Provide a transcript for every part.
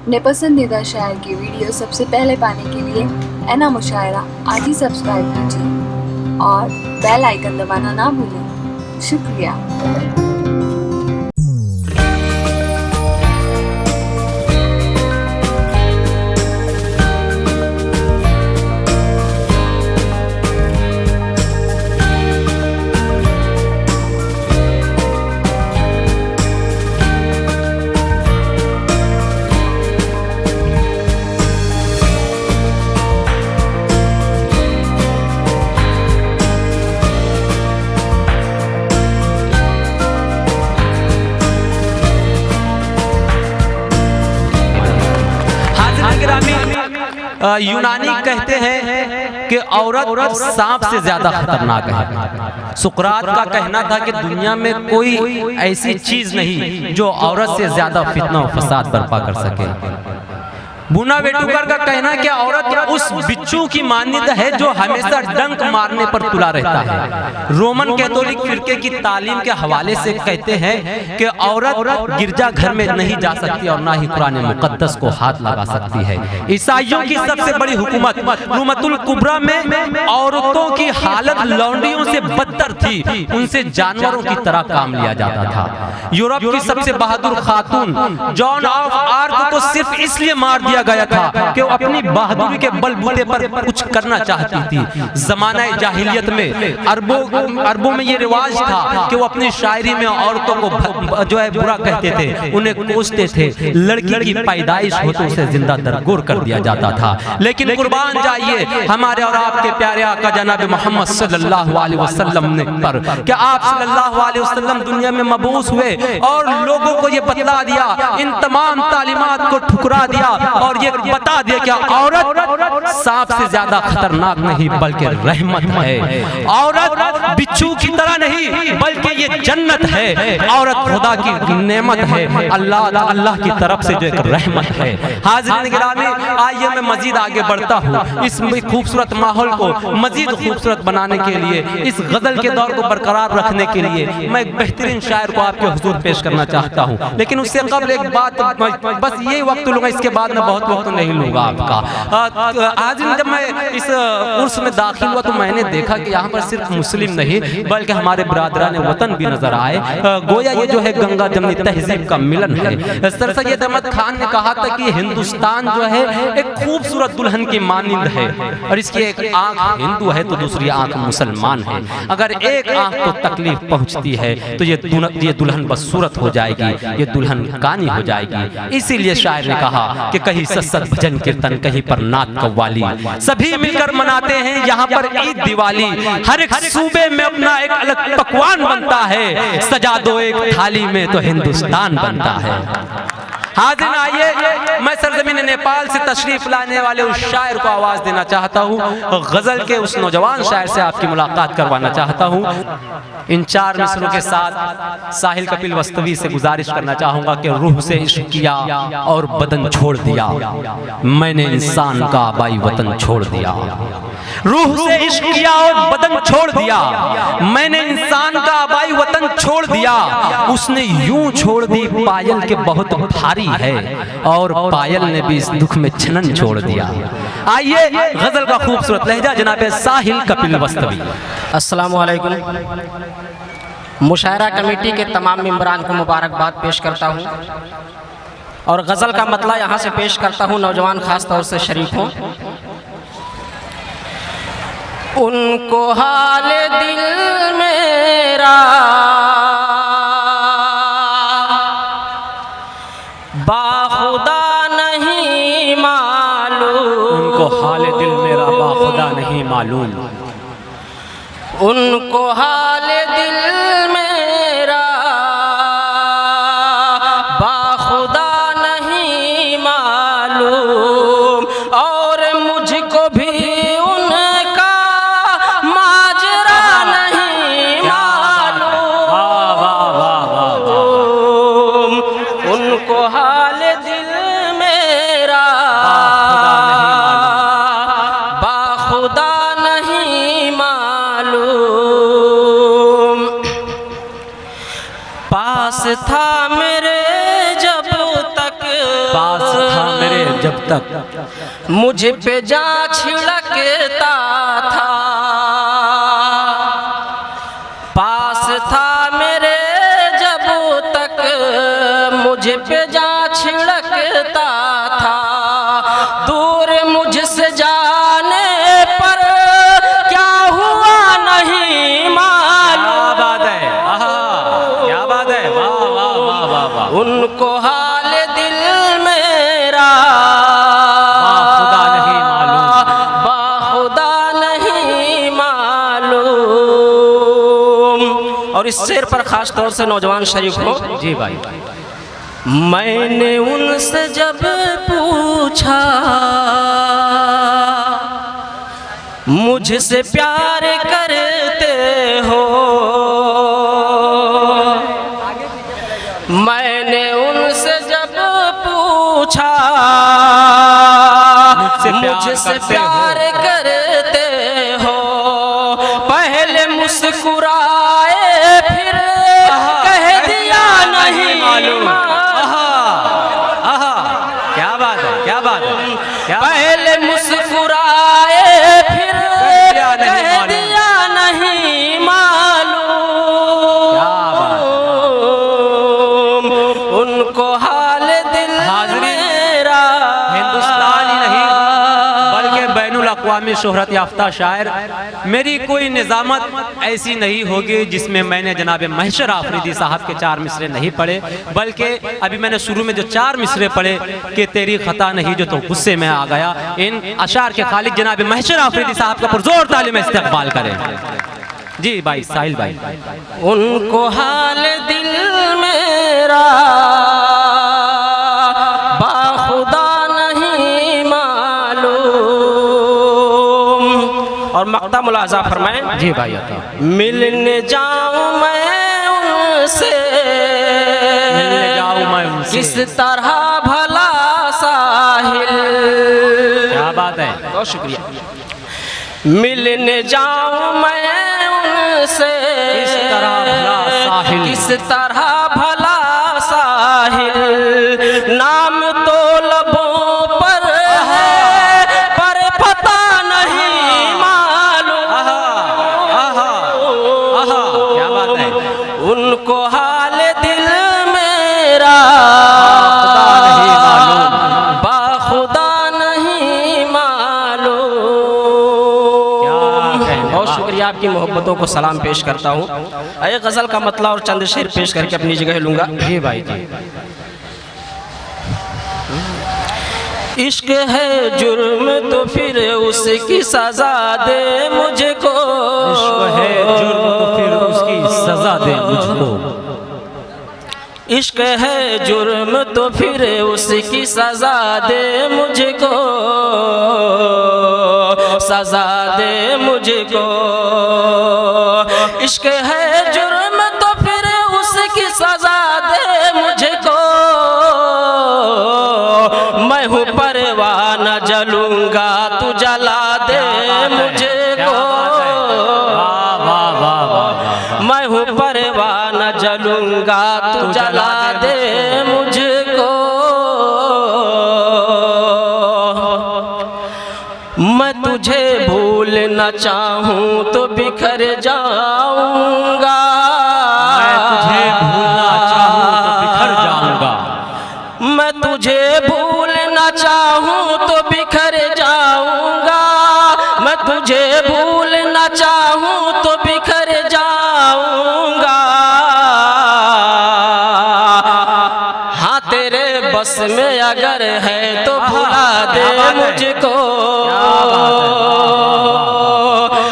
अपने पसंदीदा शायर की वीडियो सबसे पहले पाने के लिए एना मुशायरा आज ही सब्सक्राइब कीजिए और बेल आइकन दबाना ना भूलें। शुक्रिया। यूनानी कहते हैं कि औरत सांप से ज्यादा खतरनाक है। सुकरात का कहना था कि दुनिया में कोई ऐसी चीज नहीं जो औरत से ज्यादा फितना और फसाद बर्पा कर सके। बुना वेटुकर का कहना कि औरत उस बिच्छू की मान्यता है जो हमेशा डंक मारने पर तुला रहता है। रोमन कैथोलिक फिरके की तालीम के हवाले से कहते हैं कि औरत गिरजा घर में नहीं जा सकती और ना ही कुरान मुकद्दस को हाथ लगा सकती है। ईसाइयों की सबसे बड़ी हुकूमत रूमतुल कुबरा में औरतों की हालत लौंडियों से बदतर थी, उनसे जानवरों की तरह काम लिया जाता था। यूरोप की सबसे बहादुर खातून जॉन ऑफ आर्क को सिर्फ इसलिए मार दिया गया था कि वो अपनी बहादुरी के बलबूते पर कुछ करना चाहती थी। जमाना जाहिलियत में अरबों में ये रिवाज था कि वो अपनी शायरी में औरतों को जो है बुरा कहते थे, उन्हें कोसते थे। लड़की की पैदाइश हो तो उसे जिंदा दरगोर कर दिया जाता था। लेकिन कुर्बान जाइए हमारे और आपके प्यारे आका जनाब मोहम्मद सल्लल्लाहु अलैहि वसल्लम ने पर कि आप सल्लल्लाहु अलैहि वसल्लम दुनिया में मबूस हुए और लोगों को ये बतला दिया, इन तमाम तालीमात को ठुकरा दिया और ये बता दिया कि औरत सांप से ज्यादा खतरनाक नहीं बल्कि रहमत है। औरत बिच्छू की तरह नहीं बल्कि ये जन्नत है। औरत खुदा की नेमत है, अल्लाह की तरफ से जो एक रहमत है। हाज़िरीन गिरामी, आइए मैं मजीद आगे बढ़ता हूँ। इस खूबसूरत माहौल को मजीद खूबसूरत बनाने के लिए, इस गजल के दौर को बरकरार रखने के लिए मैं एक बेहतरीन शायर को आपके हुजूर पेश करना चाहता हूँ। लेकिन उससे कबल एक बात, बस यही वक्त लूंगा, इसके बाद मैं बहुत वक्त नहीं लूंगा आपका। आज जब मैं इस उर्स में दाखिल हुआ तो मैंने देखा कि यहाँ पर सिर्फ मुस्लिम नहीं बल्कि हमारे बिरादरान वतन भी नजर आए। गोया ये जो है गंगा जमनी तहजीब का मिलन है। सर सैयद अहमद खान ने कहा था कि हिंदुस्तान जो है एक खूबसूरत दुल्हन की मानिंद है और इसकी एक आंख हिंदू है तो दूसरी आंख मुसलमान है। अगर एक आंख को तकलीफ पहुंचती है तो ये दुल्हन बदसूरत हो जाएगी, ये दुल्हन कानी हो जाएगी। इसीलिए शायर ने कहा कि कहीं सत्सत भजन कीर्तन, कहीं पर नात कव्वाली, सभी मिलकर मनाते हैं यहाँ पर ईद दिवाली। हर एक सूबे में अपना एक अलग पकवान बनता है, सजा दो एक थाली में तो हिंदुस्तान बनता है। हाज़िरीन, आइए मैं सरजमीन नेपाल से तशरीफ लाने वाले उस शायर को आवाज देना चाहता हूँ। गजल के उस नौजवान शायर से आपकी मुलाकात करवाना चाहता हूँ। इन चार मिसरों के साथ साहिल कपिल वस्तवी से गुजारिश करना चाहूंगा कि रूह से इश्क किया और बदन छोड़ दिया, मैंने इंसान का आबाई वतन छोड़ दिया। रूह से इश्क किया और बदन छोड़ दिया, मैंने इंसान का आबाई वतन छोड़ दिया। उसने यूं छोड़ दी पायल के बहुत भारी है और पायल ने भी इस दुख में छनन छोड़ दिया। आइए गजल का खूबसूरत लहजा जनाब साहिल कपिल वस्तवी। अस्सलामु अलैकुम। मुशायरा कमेटी के तमाम मेंबरान को मुबारकबाद पेश करता हूँ और गज़ल का मतला यहाँ से पेश करता हूँ। नौजवान खास तौर से शरीफ हों। उनको हाल दिल मेरा बाखुदा नहीं मालूम, उनको हाल दिल मेरा बाखुदा नहीं मालूम, उनको हाल दिल मेरा बाखुदा नहीं मालूम और मुझको भी उनका माजरा नहीं मालूम। उनको हाल दिल मेरा बाखुदा नहीं मालूम। मेरे जब तक मुझ पे जा छिड़कता था, पास था मेरे जब तक मुझ पे जा छिड़कता था, दूर मुझसे जाने पर क्या हुआ नहीं मालूम। क्या बात है, आहा, क्या बात है, वाह वाह वाह वाह वाह। उनको हाल दिल मेरा खुदा नहीं मालूम, बाखुदा नहीं मालूम। और इस शेर पर खास तौर से नौजवान शरीफ को, जी भाई, मैंने उनसे जब पूछा मुझसे प्यार करते हो, मैंने उनसे जब पूछा मुझसे प्यार करते हो, पहले मुस्कुराए फिर कह दिया नहीं मालूम। क्या बात है, क्या बात है, क्या पहले मुस्कुराए फिर कह दिया नहीं मालूम। उनको हाल दिल मेरा, हिंदुस्तान ही नहीं बल्कि बैनुल अक़वामी शोहरत याफ्ता शायर, मेरी कोई निज़ामत ऐसी नहीं होगी जिसमें मैंने जनाब महशर आफरीदी साहब के 4 मिसरे नहीं पढ़े, बल्कि अभी मैंने शुरू में जो 4 मिसरे पढ़े कि तेरी खता नहीं जो तो गुस्से में आ गया, इन अशार के खालिक जनाब महशर आफरीदी साहब का पुरजोर तालीम इस्तक़बाल करें। जी भाई साहिल भाई, उनको हाल दिल मेरा बाखुदा नहीं मालूम। और मक्ता मुलाजा फरमाएं। जी भाई, मिलने जाऊं मैं उनसे, मिलने जाऊं मैं उनसे, किस तरह भला साहिल। क्या बात है, बहुत शुक्रिया। मिलने जाऊं मैं उनसे, किस तरह भला साहिल, किस तरह भला साहिल। नाम तो लबों पर है पर पता नहीं मालूम। क्या बात है, उनको हाल दिल मेरा बाखुदा नहीं मालूम। बहुत शुक्रिया, आपकी मोहब्बतों को सलाम पेश करता हूँ। अये गज़ल का मतला और चंद शेर पेश करके अपनी जगह लूँगा। जी भाई जी। इश्क है जुर्म तो फिर उसकी सजा दे मुझको, इश्क है जुर्म तो फिर उसकी सजा दे मुझको, इश्क है जुर्म तो फिर उसकी सजा दे मुझको, सजा दे मुझको। इश्क है जुर्म तो फिर उसकी सजा दे मुझको, मैं हूँ परवाना जलूंगा तू जला दे मुझको, मैं हूँ परवाना जलूंगा तू जला दे मुझको। मैं तुझे भूल न चाहूँ तो बिखर जाऊंगा, मैं तुझे भूलना चाहूँ तो बिखर जाऊंगा, मैं तुझे भूल न चाहूँ तो बिखर जाऊंगा, मैं तुझे भूल न चाहूँ तो बिखर जाऊंगा। हाँ तेरे बस में अगर है तो भुला दे मुझको,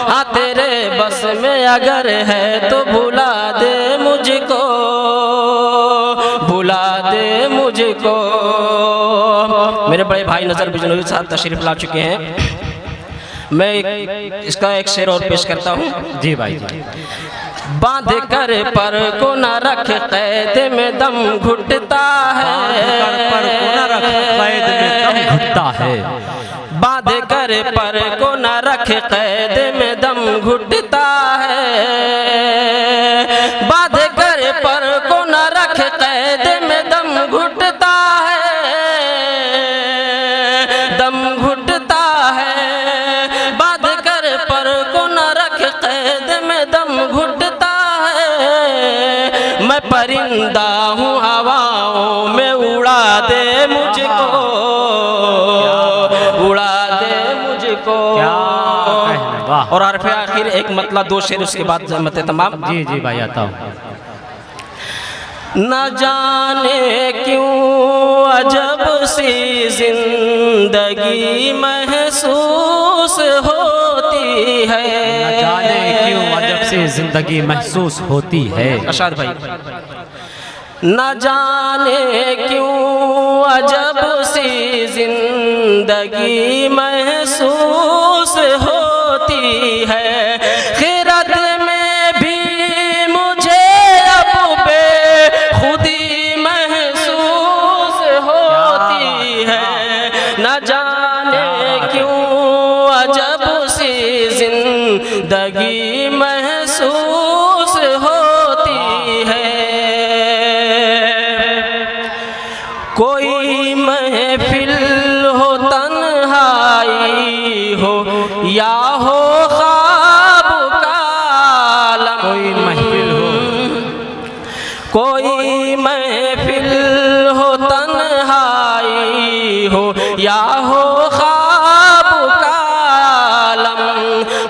हाँ तेरे बस में अगर है तो भुला दे मुझको, भुला दे मुझको। मेरे बड़े भाई नजर बिजनोई साहब तशरीफ ला चुके हैं, मैं इसका एक शेर और पेश करता हूँ। जी भाई जी। बांध कर पर को न रख कैद में दम घुटता है, पर को न रख कैद में दम घुटता है, बांध कर पर को न रख कैद में दम घुटता है, बांध कर पर को न रख कैद में दम घुटता है। परिंदा हूँ हवाओं में, उड़ा दे मुझको, उड़ा दे मुझको। और हरफ आखिर एक मतलब 2 शेर, उसके बाद जहमत तमाम। जी जी भाई आता हूँ। न जाने क्यों अजब सी जिंदगी महसूस होती है, न जाने क्यों अजब सी जिंदगी महसूस होती है। अशाद भाई। न जाने क्यों अजब सी जिंदगी महसूस होती है, खिरत में भी मुझे अब बेखुदी महसूस होती है। न जाने क्यों अजब सी जिंदगी महसूस होती है। कोई महफिल हो तन्हाई हो या हो ख्वाब का आलम, कोई महफिल हो, कोई महफिल हो तन्हाई हो या हो ख्वाब का आलम,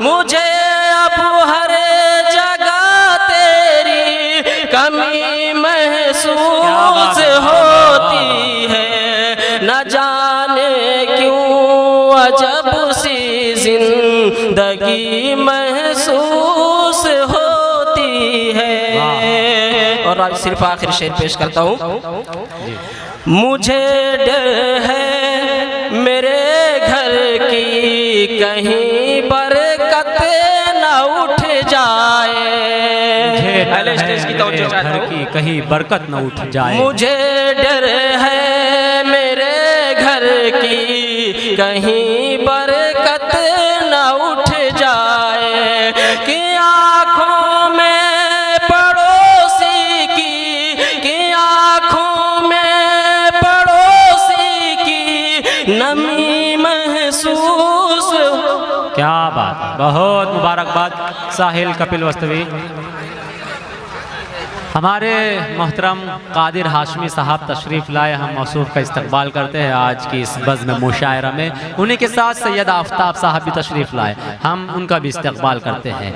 मुझे अब हर जगह तेरी कमी महसूस होती है। न जाने क्यों अजब सी जिंदगी महसूस होती है। और अब सिर्फ आखिरी शेर पेश करता हूँ। मुझे डर है मेरे घर की कहीं बरकत न उठ जाए, घर की कहीं बरकत न उठ जाए। मुझे डर है मेरे घर की कहीं बरकत न उठ जाए, कि आँखों में पड़ोसी की, कि आँखों में पड़ोसी की नमी महसूस। क्या बात, बहुत मुबारकबाद साहिल कपिल वस्तवी। हमारे मोहतरम कादिर हाशमी साहब तशरीफ़ लाए, हम मौसूफ़ का इस्तकबाल करते हैं आज की इस बज़्म मुशायरा में। उन्हीं के साथ सैयद आफ्ताब साहब भी तशरीफ़ लाए, हम उनका भी इस्तकबाल करते हैं।